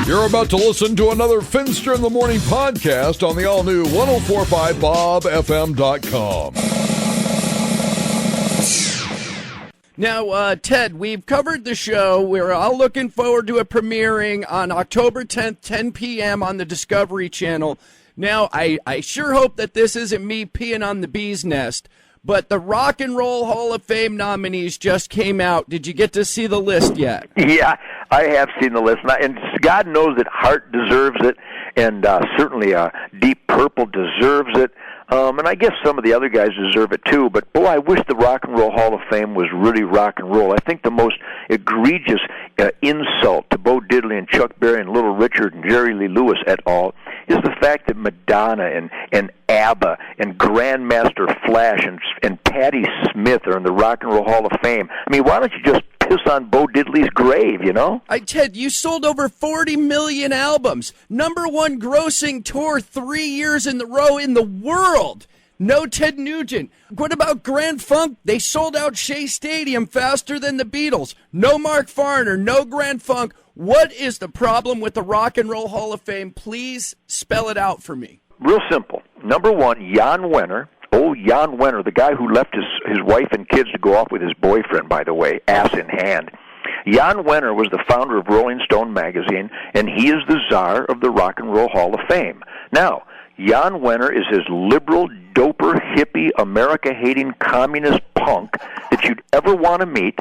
You're about to listen to another Finster in the Morning podcast on the all-new 1045bobfm.com. Now, Ted, we've covered the show. We're all looking forward to it premiering on October 10th, 10 p.m. on the Discovery Channel. Now, I sure hope that this isn't me peeing on the bee's nest, but the Rock and Roll Hall of Fame nominees just came out. Did you get to see the list yet? Yeah, I have seen the list, and God knows that Heart deserves it, and certainly Deep Purple deserves it, and I guess some of the other guys deserve it too, but boy, I wish the Rock and Roll Hall of Fame was really rock and roll. I think the most egregious insult to Bo Diddley and Chuck Berry and Little Richard and Jerry Lee Lewis et al. Is the fact that Madonna and ABBA and Grandmaster Flash and Patti Smith are in the Rock and Roll Hall of Fame. I mean, why don't you just piss on Bo Diddley's grave, you know? Ted, you sold over 40 million albums. #1 grossing tour 3 years in a row in the world. No Ted Nugent. What about Grand Funk? They sold out Shea Stadium faster than the Beatles. No Mark Farner, no Grand Funk. What is the problem with the Rock and Roll Hall of Fame? Please spell it out for me. Real simple. #1, Jan Wenner. Oh, Jan Wenner, the guy who left his wife and kids to go off with his boyfriend, by the way, ass in hand. Jan Wenner was the founder of Rolling Stone magazine, and he is the czar of the Rock and Roll Hall of Fame. Now, Jan Wenner is his liberal, doper, hippie, America-hating, communist punk that you'd ever want to meet.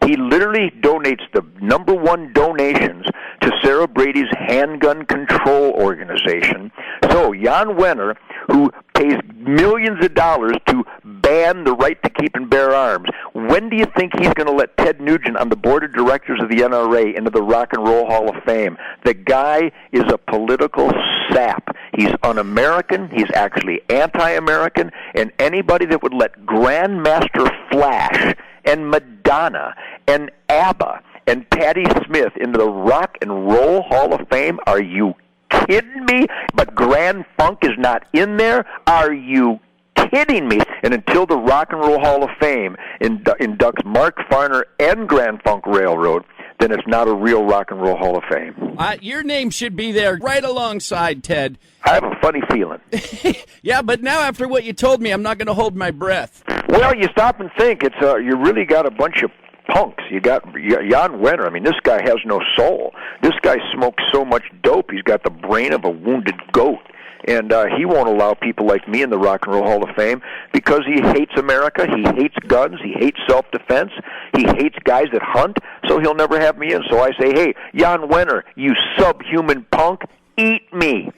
He literally donates the #1 donations to Sarah Brady's handgun control organization. So Jan Wenner, who pays millions of dollars to ban the right to keep and bear arms, when do you think he's going to let Ted Nugent on the board of directors of the NRA into the Rock and Roll Hall of Fame? The guy is a political sap. He's un-American. He's actually anti-American. And anybody that would let Grandmaster Flash and Madonna and ABBA and Patti Smith into the Rock and Roll Hall of Fame, are you kidding me? But Grand Funk is not in there? Are you kidding me? And until the Rock and Roll Hall of Fame inducts Mark Farner and Grand Funk Railroad, then it's not a real Rock and Roll Hall of Fame. Your name should be there right alongside, Ted. I have a funny feeling. Yeah, but now after what you told me, I'm not going to hold my breath. Well, you stop and think. It's you really got a bunch of punks. You got Jan Wenner. I mean, this guy has no soul. This guy smokes so much dope, he's got the brain of a wounded goat. And he won't allow people like me in the Rock and Roll Hall of Fame because he hates America, he hates guns, he hates self-defense, he hates guys that hunt, so he'll never have me in. So I say, hey, Jan Wenner, you subhuman punk, eat me.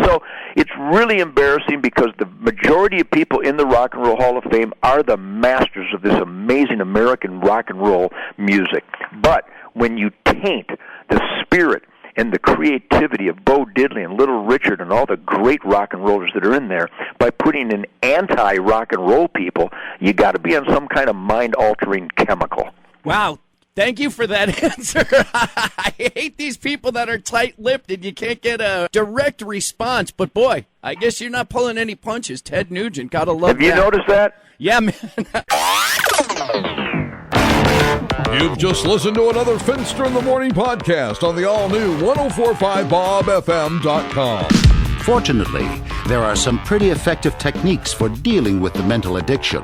So it's really embarrassing because the majority of people in the Rock and Roll Hall of Fame are the masters of this amazing American rock and roll music. But when you taint the spirit and the creativity of Bo Diddley and Little Richard and all the great rock and rollers that are in there by putting in anti-rock and roll people, you got to be on some kind of mind-altering chemical. Wow. Thank you for that answer. I hate these people that are tight-lipped and you can't get a direct response. But, boy, I guess you're not pulling any punches. Ted Nugent, gotta love that. Have you noticed that? Yeah, man. You've just listened to another Finster in the Morning podcast on the all-new 1045bobfm.com. Fortunately, there are some pretty effective techniques for dealing with the mental addiction.